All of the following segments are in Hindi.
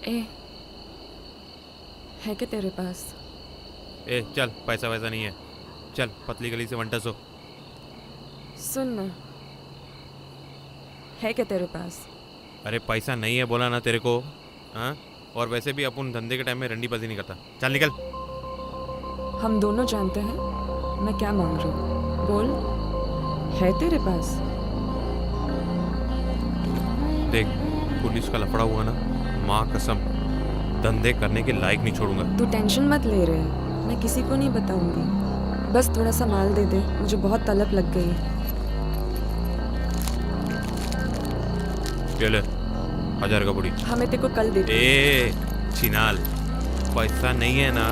ए, है क्या तेरे पास? ए चल, पैसा वैसा नहीं है, चल पतली गली से वंटस हो। सुन ना, है क्या तेरे पास? अरे पैसा नहीं है बोला ना तेरे को। हाँ, और वैसे भी अपन धंधे के टाइम में रंडी बाजी नहीं करता, चल निकल। हम दोनों जानते हैं मैं क्या मांग रही हूँ। बोल, है तेरे पास? देख, पुलिस का लफड़ा हुआ ना, माँ कसम धंधे करने के लायक नहीं छोड़ूंगा। तू टेंशन मत ले रहे, मैं किसी को नहीं बताऊंगी। बस थोड़ा सा माल दे दे, मुझे बहुत तलब लग गई। ये ले 1000 का बुड़ी। हाँ, मैं तेरे को कल दे दूँ। ए चिनाल, पैसा नहीं है ना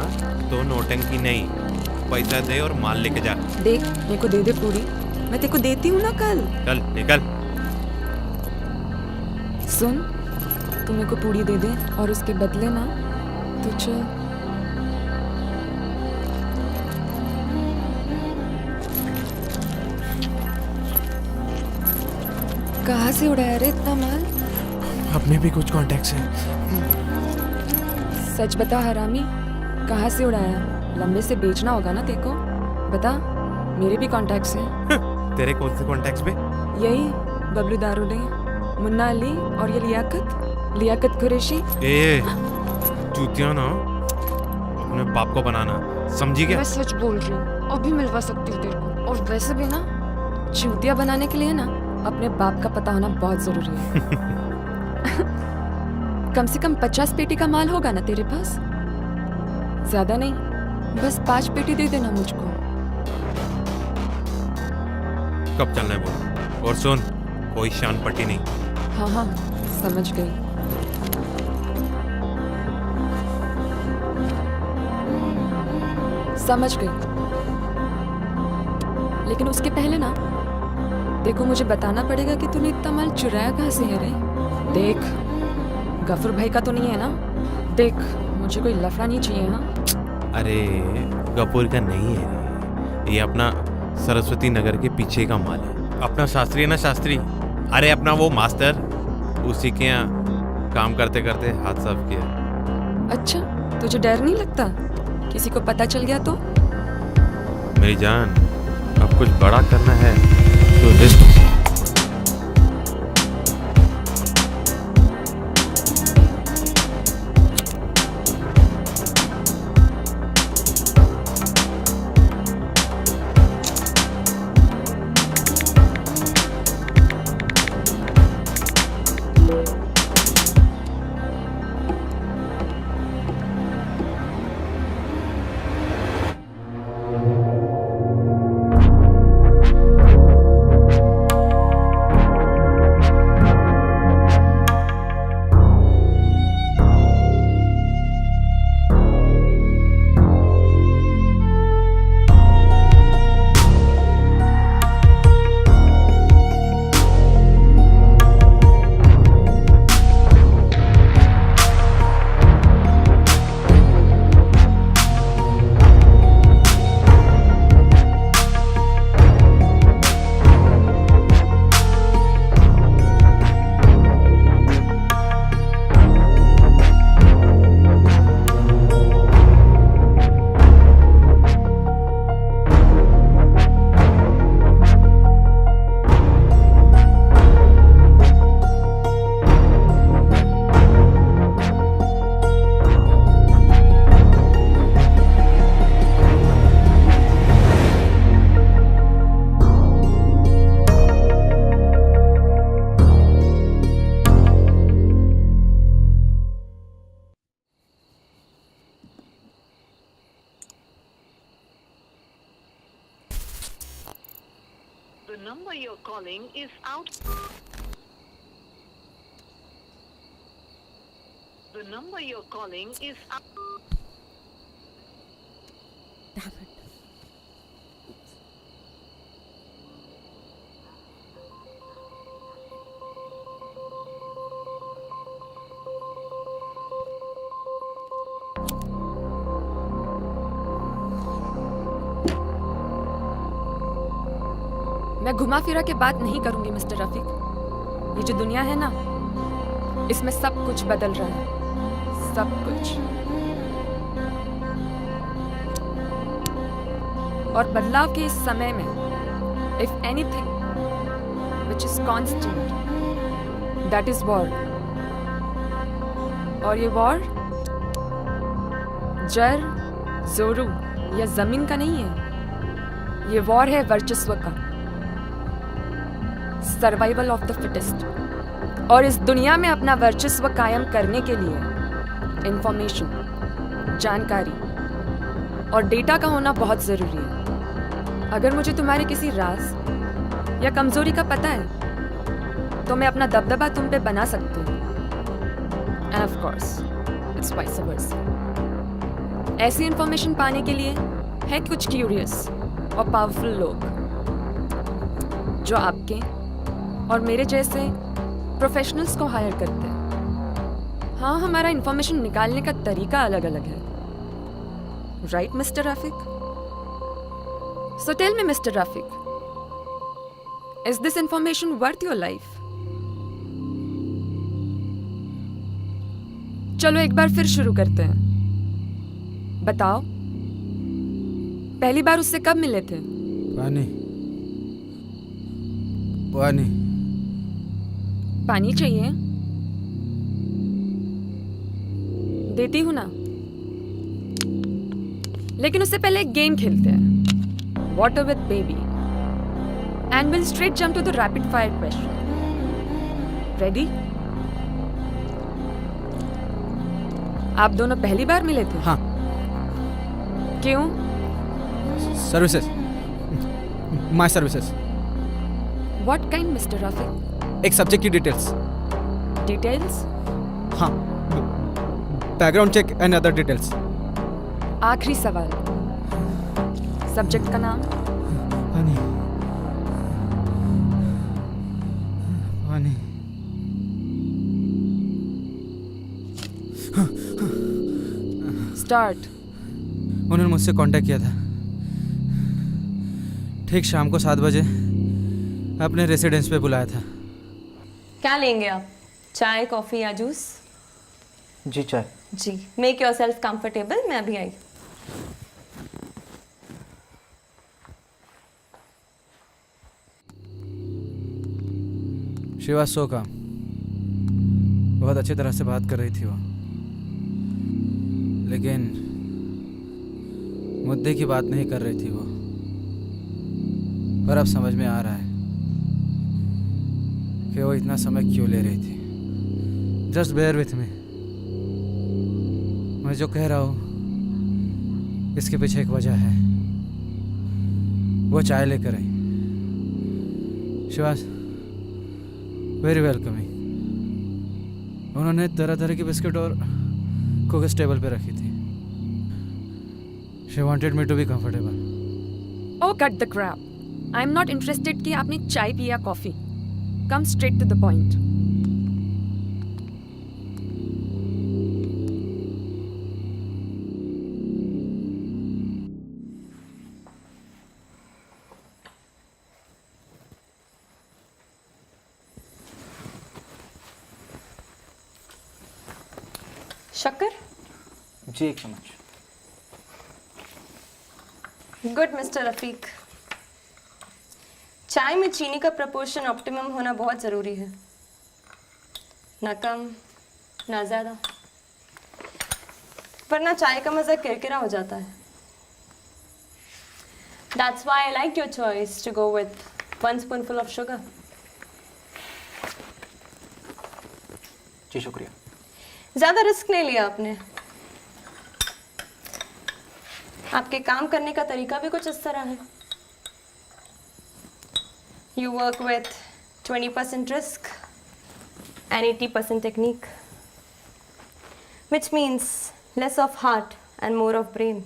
तो नोटंकी नहीं, पैसा दे और माल लेके जा। देख, मेरे को दे दे पूरी, मैं तेरे को देती हूँ ना कल। चल निकल। सुन, तू मेरे को पूरी दे दे और उसके बदले ना तू चल। कहाँ से उड़ाया रे इतना माल? अपने भी कुछ कॉन्टेक्ट्स हैं। सच बता हरामी, कहाँ से उड़ाया? लंबे से बेचना होगा ना तेरे को, बता। मेरे भी कॉन्टैक्ट्स हैं। तेरे कौन से कॉन्टेक्ट्स पे? यही बबलू दारुडे, मुन्ना अली और ये लियाकत कुरैशी। ए चूतिया ना, अपने बाप को बनाना, समझी क्या? मैं सच बोल रही हूँ, अभी मिलवा सकती हूँ तेरे को। और वैसे भी ना, चूतिया बनाने के लिए ना अपने बाप का पता होना बहुत जरूरी है। कम से कम 50 पेटी का माल होगा ना तेरे पास? ज्यादा नहीं, बस 5 पेटी दे देना मुझको। कब चलना है बोल, और सुन कोई शान पट्टी नहीं। हाँ हाँ, समझ गई। समझ गई, लेकिन उसके पहले ना देखो, मुझे बताना पड़ेगा कि तूने इतना माल चुराया कहाँ से है रे। देख, गफूर भाई का तो नहीं है ना? देख, मुझे कोई लफड़ा नहीं चाहिए। हाँ, अरे गफूर का नहीं है, ये अपना सरस्वती नगर के पीछे का माल है। अपना शास्त्री है ना, शास्त्री, अरे अपना वो मास्टर, उसी के यहाँ काम करते करते हाथ साफ किया। अच्छा, तुझे डर नहीं लगता किसी को पता चल गया तो? मेरी जान, अब कुछ बड़ा करना है तो risk. The number you're calling is out. The number you're calling is out. Damn it. मैं घुमा फिरा के बात नहीं करूंगी मिस्टर रफीक। ये जो दुनिया है ना, इसमें सब कुछ बदल रहा है। सब कुछ। और बदलाव के इस समय में if anything which is constant that is war. और ये वॉर जर, जोरू या जमीन का नहीं है, ये वॉर है वर्चस्व का, सर्वाइवल ऑफ द फिटेस्ट। और इस दुनिया में अपना वर्चस्व कायम करने के लिए इंफॉर्मेशन, जानकारी और डेटा का होना बहुत जरूरी है। अगर मुझे तुम्हारे किसी राज या कमजोरी का पता है तो मैं अपना दबदबा तुम पे बना सकती हूँ। End of course it's vice versa. ऐसी इंफॉर्मेशन पाने के लिए है कुछ क्यूरियस और पावरफुल लोग जो आपके और मेरे जैसे प्रोफेशनल्स को हायर करते हैं। हाँ, हमारा इंफॉर्मेशन निकालने का तरीका अलग अलग है। Right mister Rafiq? So tell me mister Rafiq, is this information worth your life? चलो एक बार फिर शुरू करते हैं। बताओ, पहली बार उससे कब मिले थे? पानी पानी पानी चाहिए? देती हूं ना, लेकिन उससे पहले एक गेम खेलते हैं, water with baby, and will straight jump to the rapid fire question. Ready? आप दोनों पहली बार मिले थे? हाँ। क्यों? Services, my services. What kind mister Rafiq? एक सब्जेक्ट की डिटेल्स। डिटेल्स? हाँ, background check and other details. आखिरी सवाल, सब्जेक्ट का नाम? पानी पानी। स्टार्ट। उन्होंने मुझसे कांटेक्ट किया था ठीक शाम को 7 बजे, अपने रेसिडेंस पे बुलाया था। क्या लेंगे आप? चाय, कॉफ़ी या जूस? जी चाय। जी, मेक योर सेल्फ कंफर्टेबल, मैं अभी आई। शिवा सो का बहुत अच्छी तरह से बात कर रही थी वो, लेकिन मुद्दे की बात नहीं कर रही थी वो। पर अब समझ में आ रहा है कि वो इतना समय क्यों ले रही थी। Just bear with me. मैं जो कह रहा हूँ इसके पीछे एक वजह है। वो चाय लेकर आई। Shivas very welcoming. उन्होंने तरह तरह की बिस्किट और कुकीज टेबल पे रखी थी। She wanted me to be comfortable. Oh, cut the crap. I'm not interested कि आपने चाय पिया coffee. Come straight to the point. शक्कर? जी 1 चम्मच। Good mister Rafiq. चाय में चीनी का प्रपोर्शन ऑप्टिमम होना बहुत ज़रूरी है, ना कम ना ज़्यादा, वरना चाय का मज़ा किरकिरा हो जाता है। That's why I like your choice to go with 1 spoonful of sugar. जी शुक्रिया। ज़्यादा रिस्क नहीं लिया आपने। आपके काम करने का तरीका भी कुछ इस तरह है। You work with 20% risk and 80% technique, which means less of heart and more of brain.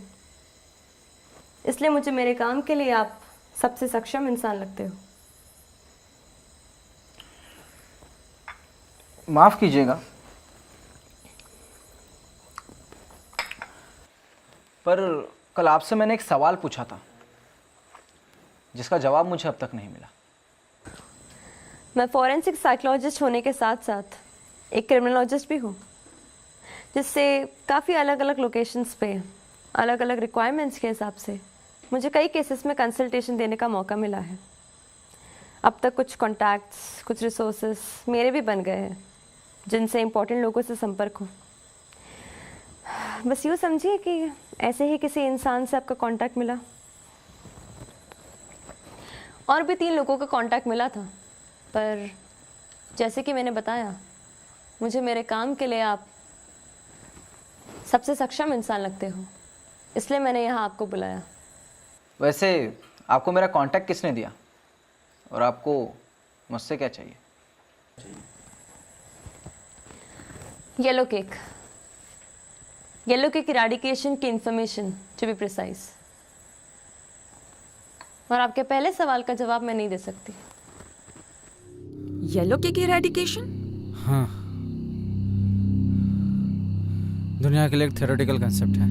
इसलिए मुझे मेरे काम के लिए आप सबसे सक्षम इंसान लगते हो। माफ़ कीजिएगा, पर कल आपसे मैंने एक सवाल पूछा था जिसका जवाब मुझे अब तक नहीं मिला। मैं फॉरेंसिक साइकोलॉजिस्ट होने के साथ साथ एक क्रिमिनोलॉजिस्ट भी हूँ। जिससे काफ़ी अलग अलग लोकेशंस पे अलग अलग रिक्वायरमेंट्स के हिसाब से मुझे कई केसेस में कंसल्टेशन देने का मौका मिला है। अब तक कुछ कॉन्टैक्ट्स, कुछ रिसोर्सेस मेरे भी बन गए हैं जिनसे इम्पोर्टेंट लोगों से संपर्क हो। बस यूँ समझिए कि ऐसे ही किसी इंसान से आपका कांटेक्ट मिला। और भी 3 लोगों का कांटेक्ट मिला था, पर जैसे कि मैंने बताया, मुझे मेरे काम के लिए आप सबसे सक्षम इंसान लगते हो, इसलिए मैंने यहाँ आपको बुलाया। वैसे आपको मेरा कांटेक्ट किसने दिया और आपको मुझसे क्या चाहिए? येलो केक इराडिकेशन की इंफॉर्मेशन टू बी प्रिसाइज। और आपके पहले सवाल का जवाब मैं नहीं दे सकती। Yellow cake eradication? हाँ, दुनिया के लिए एक थ्योरेटिकल कंसेप्ट है।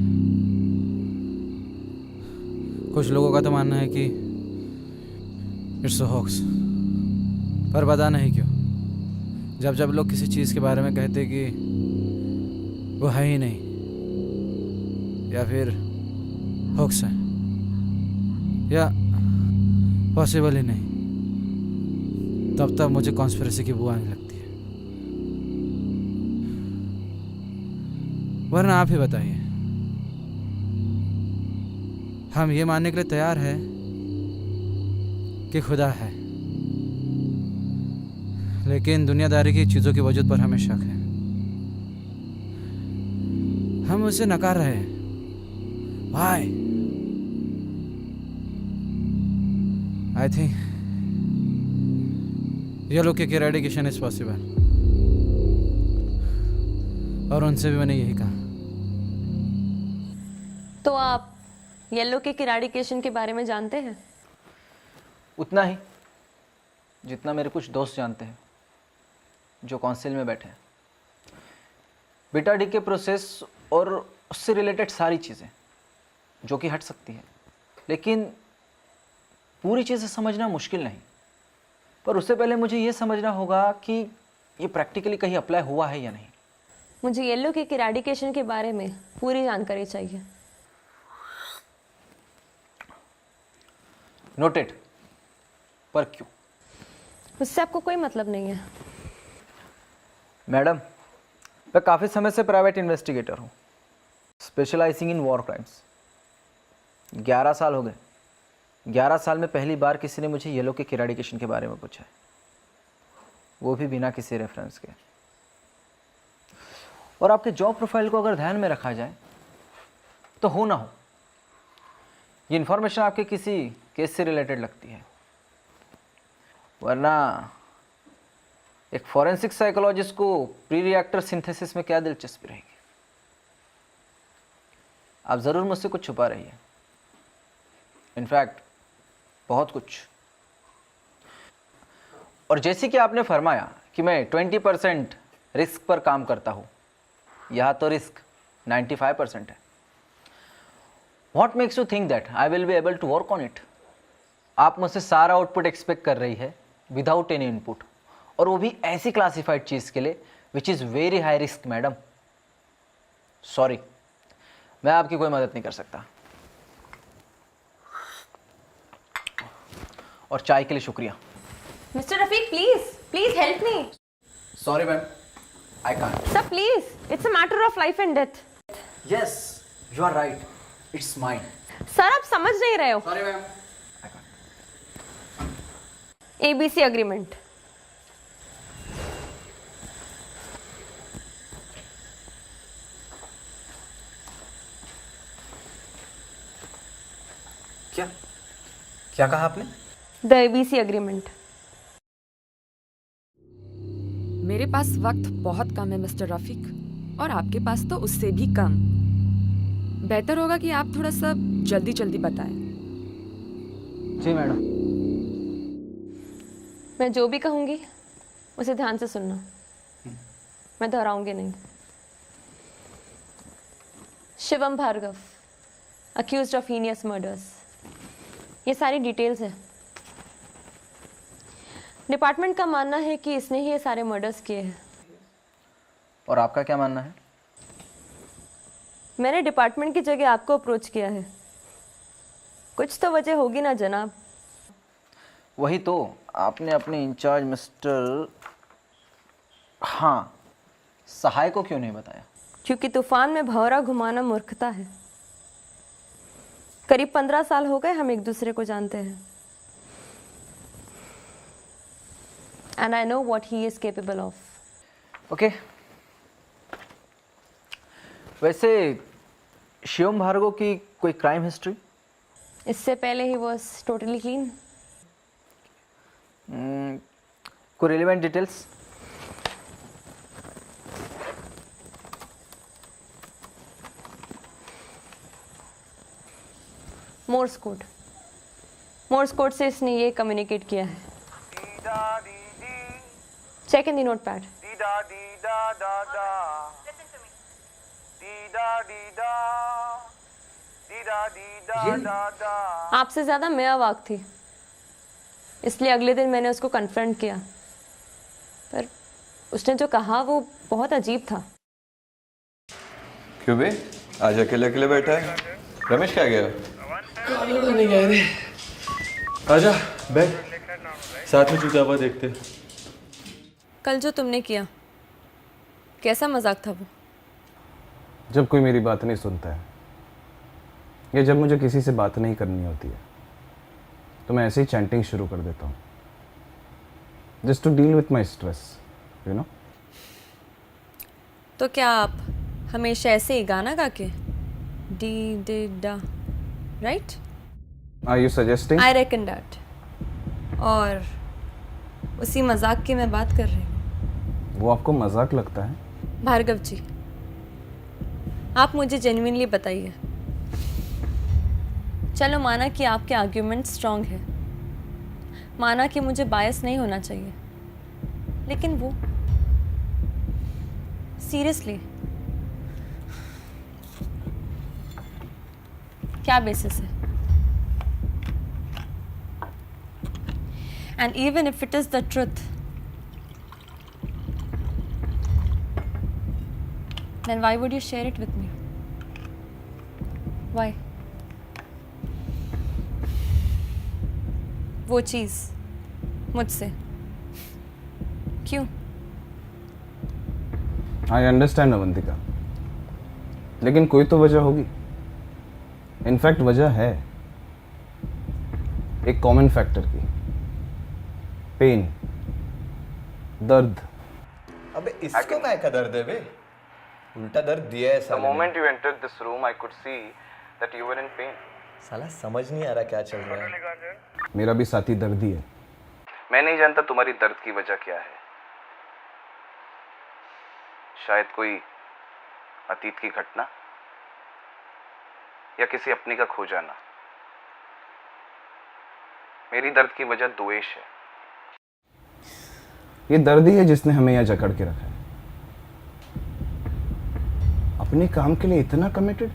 कुछ लोगों का तो मानना है कि इट्स अ हॉक्स, पर पता नहीं क्यों जब जब लोग किसी चीज़ के बारे में कहते कि वो है ही नहीं या फिर हॉक्स है या पॉसिबल ही नहीं, तब तब मुझे कॉन्स्पिरेसी की बू आने लगती है। वरना आप ही बताइए, हम ये मानने के लिए तैयार है कि खुदा है, लेकिन दुनियादारी की चीज़ों की वजूद पर हमें शक है। हम उसे नकार रहे हैं। Why? I think yellow cake eradication is possible, और उनसे भी मैंने यही कहा। तो आप येलो केक इराडिकेशन के बारे में जानते हैं? उतना ही जितना मेरे कुछ दोस्त जानते हैं जो काउंसिल में बैठे हैं। बीटा डी के प्रोसेस और उससे रिलेटेड सारी चीज़ें जो कि हट सकती है, लेकिन पूरी चीज़ें समझना मुश्किल नहीं। पर उससे पहले मुझे ये समझना होगा कि ये प्रैक्टिकली कहीं अप्लाई हुआ है या नहीं। मुझे येलो केक इराडिकेशन के बारे में पूरी जानकारी चाहिए। नोटेड। पर क्यों? उससे आपको कोई मतलब नहीं है। मैडम, मैं काफ़ी समय से प्राइवेट इन्वेस्टिगेटर हूँ, स्पेशलाइजिंग इन वॉर क्राइम्स। 11 साल हो गए। 11 साल में पहली बार किसी ने मुझे येलो केक इराडिकेशन के बारे में पूछा है, वो भी बिना किसी रेफरेंस के। और आपके जॉब प्रोफाइल को अगर ध्यान में रखा जाए तो हो ना हो, ये इन्फॉर्मेशन आपके किसी केस से रिलेटेड लगती है, वरना एक फॉरेंसिक साइकोलॉजिस्ट को प्री रिएक्टर सिंथेसिस में क्या दिलचस्पी रहेगी? आप ज़रूर मुझसे कुछ छुपा रही है, इनफैक्ट बहुत कुछ। और जैसे कि आपने फरमाया कि मैं 20% रिस्क पर काम करता हूँ, यहाँ तो रिस्क 95% है। What makes you think that I will be able to work on it? आप मुझसे सारा आउटपुट एक्सपेक्ट कर रही है विदाउट एनी इनपुट, और वो भी ऐसी क्लासिफाइड चीज़ के लिए which is very high risk. Madam sorry, मैं आपकी कोई मदद नहीं कर सकता। और चाय के लिए शुक्रिया। Mister Rafiq, please help me. Sorry ma'am, I can't. Sir please, it's a matter of life and death. Yes, you are right, it's mine. Sir आप समझ नहीं रहे हो। Sorry ma'am, I can't. ABC agreement. क्या क्या कहा आपने? The ABC agreement. मेरे पास वक्त बहुत कम है मिस्टर रफीक, और आपके पास तो उससे भी कम। बेहतर होगा कि आप थोड़ा सा जल्दी जल्दी बताएं। जी मैडम। मैं जो भी कहूँगी उसे ध्यान से सुनना, मैं दोहराऊंगी नहीं। Shivam Bhargava, accused of heinous murders, ये सारी डिटेल्स है। डिपार्टमेंट का मानना है कि इसने ही ये सारे मर्डर्स किए हैं। और आपका क्या मानना है? मैंने डिपार्टमेंट की जगह आपको अप्रोच किया है, कुछ तो वजह होगी ना जनाब। वही तो, आपने अपने इंचार्ज मिस्टर सहाय को क्यों नहीं बताया? क्योंकि तूफान में भंवरा घुमाना मूर्खता है। करीब 15 साल हो गए हम एक दूसरे को जानते हैं, and I know what he is capable of. Okay. वैसे शिवम भार्गव की कोई क्राइम हिस्ट्री? इससे पहले ही वॉज टोटली क्लीन। कोई रिलेवेंट डिटेल्स? मोर्स कोड से इसने ये कम्युनिकेट किया है। Check in the notepad. आपसे ज्यादा मैं अवाक थी, इसलिए अगले दिन मैंने उसको कन्फ्रंट किया, पर उसने जो कहा वो बहुत अजीब था। क्यों बे, आज अकेले अकेले बैठा है? रमेश क्या गया? नहीं गए रे। आजा बैठ, साथ में चुतावा देखते। कल जो तुमने किया, कैसा मजाक था वो? जब कोई मेरी बात नहीं सुनता है या जब मुझे किसी से बात नहीं करनी होती है तो मैं ऐसे ही चैंटिंग शुरू कर देता हूँ, just to deal with my stress, you know. तो क्या आप हमेशा ऐसे ही गाना गा के डी डे डा, right? Are you suggesting? I reckon that. और उसी मजाक की मैं बात कर रही हूँ। वो आपको मजाक लगता है? भार्गव जी, आप मुझे जेन्युइनली बताइए। चलो माना कि आपके आर्ग्यूमेंट स्ट्रांग है, माना कि मुझे बायस नहीं होना चाहिए, लेकिन वो सीरियसली क्या बेसिस है? And even if it is the truth, then why would you share it with me? Why? वो चीज़ मुझसे क्यों? आई अंडरस्टैंड अवंतिका, लेकिन कोई तो वजह होगी। इनफैक्ट वजह है एक कॉमन फैक्टर की, पेन, दर्द। अबे इसको मैं का दर्द है बे, उल्टा दर्द दिया है साले ने। moment you entered this room, I could see that you were in pain. साला समझ नहीं आ रहा क्या चल रहा है। मेरा भी साथी दर्दी है। मैं नहीं जानता तुम्हारी दर्द की वजह क्या है। शायद कोई अतीत की घटना या किसी अपने का खो जाना। मेरी दर्द की वजह द्वेष है। ये दर्द ही है जिसने हमें यहाँ जकड़ के रखा है। अपने काम के लिए इतना कमिटेड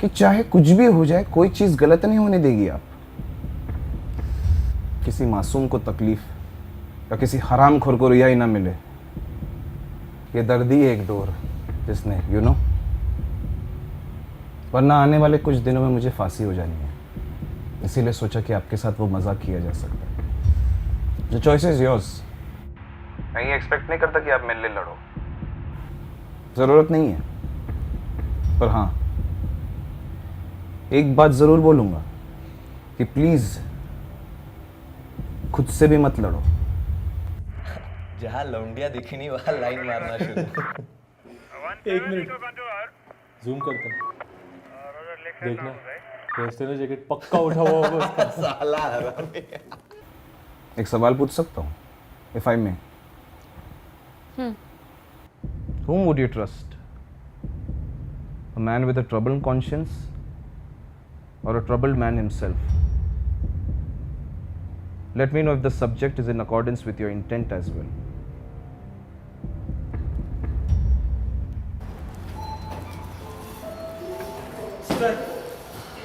कि चाहे कुछ भी हो जाए कोई चीज गलत नहीं होने देगी आप। किसी मासूम को तकलीफ या किसी हरामखोर को रिहाई ना मिले, ये दर्द ही एक डोर जिसने यू नो, वरना आने वाले कुछ दिनों में मुझे फांसी हो जानी है। इसीलिए सोचा कि आपके साथ वो मजाक किया जा सकता है। The choice is yours. मैं ये एक्सपेक्ट नहीं करता कि आप मेरे लिए लड़ो, जरूरत नहीं है, पर हाँ एक बात जरूर बोलूंगा कि प्लीज खुद से भी मत लड़ो। जहाँ लौंडिया दिखी नहीं वहाँ लाइन मारना शुरू। एक मिनट जूम करता हूँ, देखना वेस्टर्न जैकेट पक्का उठा हुआ होगा उसका। साला हरामी। एक सवाल पूछ सकता हूँ, if I may? Whom would you trust? A man with a troubled conscience or a troubled man himself? Let me know if the subject is in accordance with your intent as well.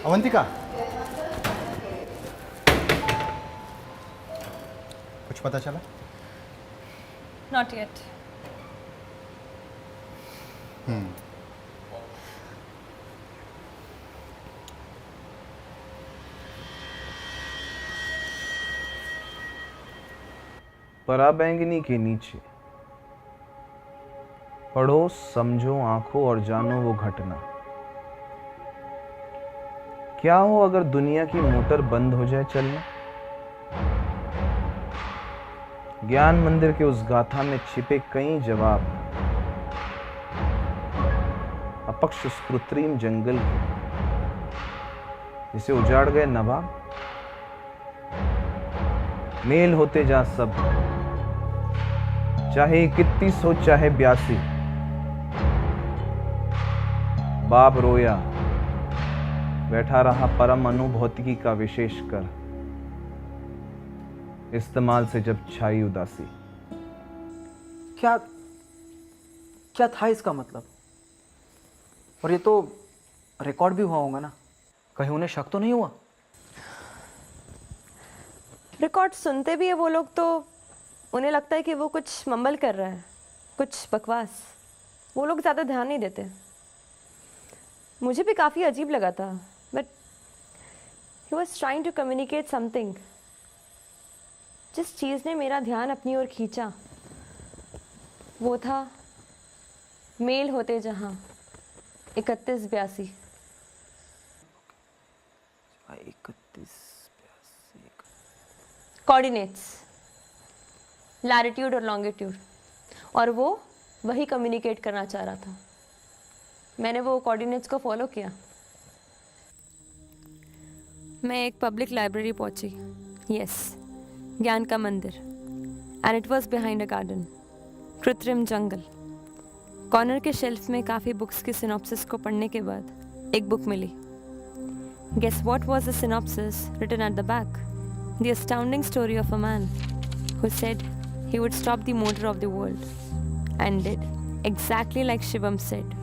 Avantika, कुछ पता चला? Not yet. पराबैंगनी के नीचे पढ़ो, समझो, आंखों और जानो वो घटना। क्या हो अगर दुनिया की मोटर बंद हो जाए चलना? ज्ञान मंदिर के उस गाथा में छिपे कई जवाब, अपक्ष उस कृत्रिम जंगल के जिसे उजाड़ गए नवाब। मेल होते जा सब, चाहे 31 हो चाहे 82। बाप रोया, बैठा रहा परम अनुभौतिकी का विशेष कर, इस्तेमाल से जब छाई उदासी। क्या क्या था इसका मतलब? और ये तो रिकॉर्ड भी हुआ होगा ना, कहीं उन्हें शक तो नहीं हुआ? रिकॉर्ड सुनते भी है वो लोग तो उन्हें लगता है कि वो कुछ मम्बल कर रहा है, कुछ बकवास। वो लोग ज़्यादा ध्यान नहीं देते। मुझे भी काफ़ी अजीब लगा था, but he was trying to communicate something. जिस चीज़ ने मेरा ध्यान अपनी ओर खींचा वो था मेल होते जहाँ 3182। 3182 कोऑर्डिनेट्स, लैटिट्यूड और लॉन्गिट्यूड, और वो वही कम्युनिकेट करना चाह रहा था। मैंने वो कोऑर्डिनेट्स को फॉलो किया। मैं एक पब्लिक लाइब्रेरी पहुंची, यस, ज्ञान का मंदिर, and it was behind a garden, कृत्रिम जंगल। कॉर्नर के शेल्फ में काफ़ी बुक्स की सिनॉप्सिस को पढ़ने के बाद एक बुक मिली। Guess what was the synopsis written at the back? The astounding story of a man who said he would stop the motor of the world, and did exactly like Shivam said.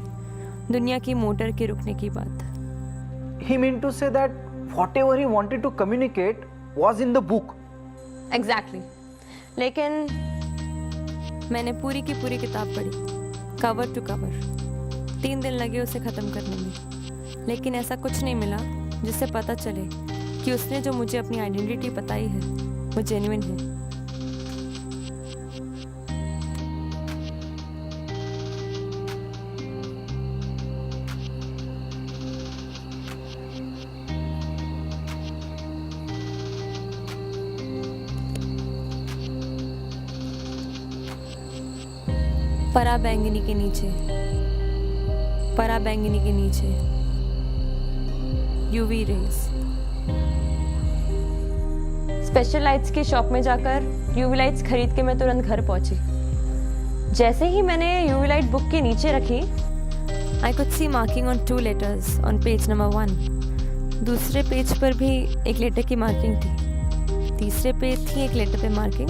दुनिया की मोटर के रुकने की बात। He meant to say that whatever he wanted to communicate was in the book. Exactly. लेकिन मैंने पूरी की पूरी किताब पढ़ी, कवर टू कवर। 3 दिन लगे उसे ख़त्म करने में, लेकिन ऐसा कुछ नहीं मिला जिससे पता चले कि उसने जो मुझे अपनी आइडेंटिटी बताई है वो जेन्युइन है। पराबैंगनी के नीचे, पराबैंगनी के नीचे यूवी रेज। स्पेशल लाइट्स की शॉप में जाकर यूवी लाइट्स खरीद के मैं तुरंत घर पहुंची। जैसे ही मैंने यूवी लाइट बुक के नीचे रखी, I could see marking on 2 letters on page number 1। दूसरे पेज पर भी एक लेटर की मार्किंग थी, तीसरे पे थी एक लेटर पे मार्किंग,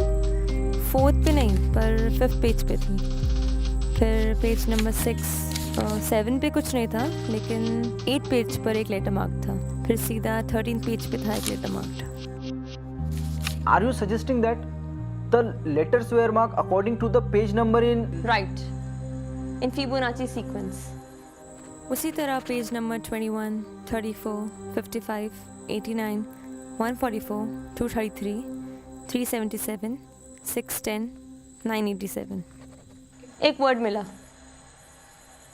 4th पे नहीं पर 5th पेज पे थी। फिर पेज नंबर 6, 7 पे कुछ नहीं था, लेकिन 8 पेज पर एक लेटर मार्क था। फिर सीधा 13 पेज पे था एक letter mark. Are you suggesting that the letters were marked according to the page number in? Right. In Fibonacci sequence. उसी तरह पेज नंबर 21, 34, 55, 89, 144, 233, 377, 610, 987। एक वर्ड मिला,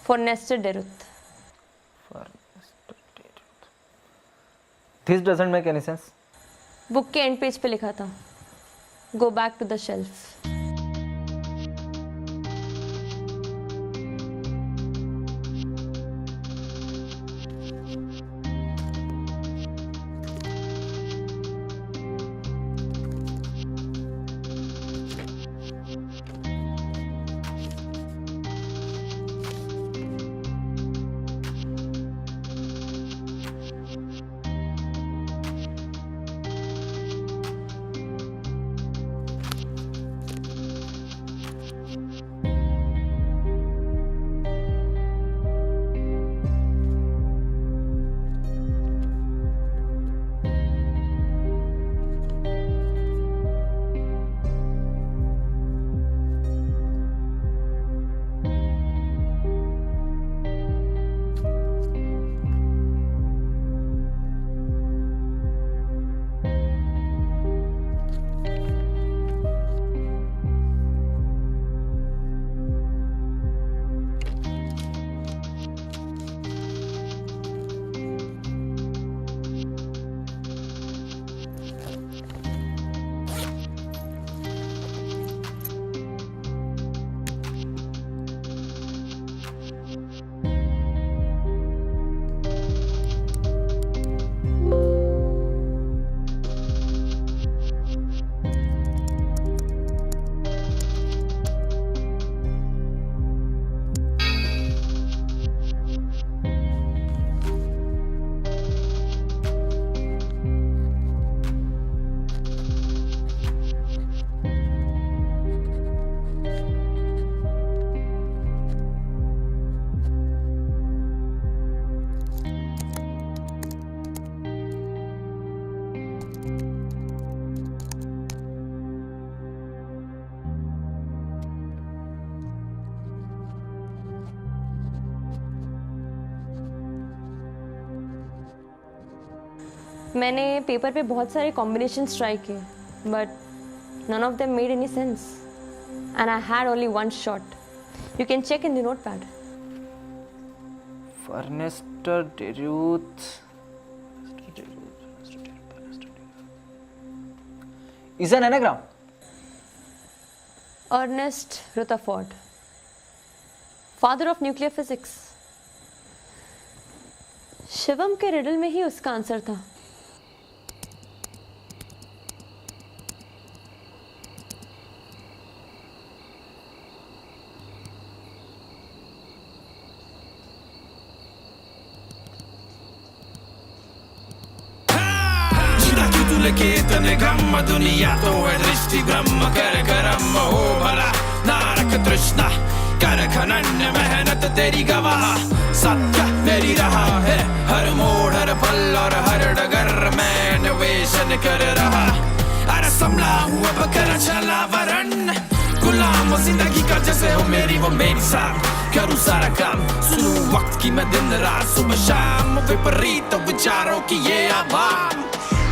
for nested deruth. This doesn't make any sense. Book के एंड पेज पे लिखा था, go back to the shelf. मैंने पेपर पे बहुत सारे कॉम्बिनेशंस ट्राई किए, but none of them made any sense. And I had only one shot. You can check in the notepad. Farnester Deruth. Is an anagram. Ernest Rutherford, father of nuclear physics. Shivam के रिडल में ही उसका आंसर था. कितने गम दुनिया तो है दृष्टि ब्रह्म कर कर्म हो भला नारक तृष्णा कर खनन मेहनत तेरी गवाह सत्य मेरी रहा है हर मोड़ हर पल और हर डगर मैं अन्वेषण कर रहा. अरे संभला हूँ अब कर चला वरण गुलाम जिंदगी का जैसे हो मेरी वो मेरी साथ करूँ सारा काम सुनूं वक्त की मैं दिन रात सुबह शाम विपरीत विचारों की ये आवाम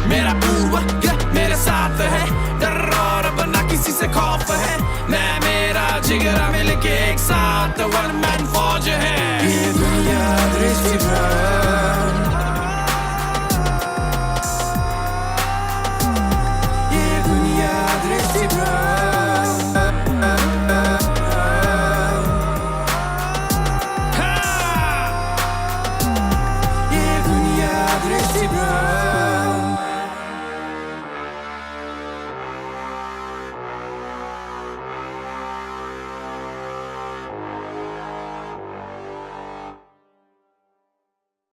मेरा पूर्वग्रह मेरे साथ है डर और अब ना किसी से खौफ है मैं मेरा जिगरा मिलके एक साथ वन मैन फौज है ये दुनिया दृष्टि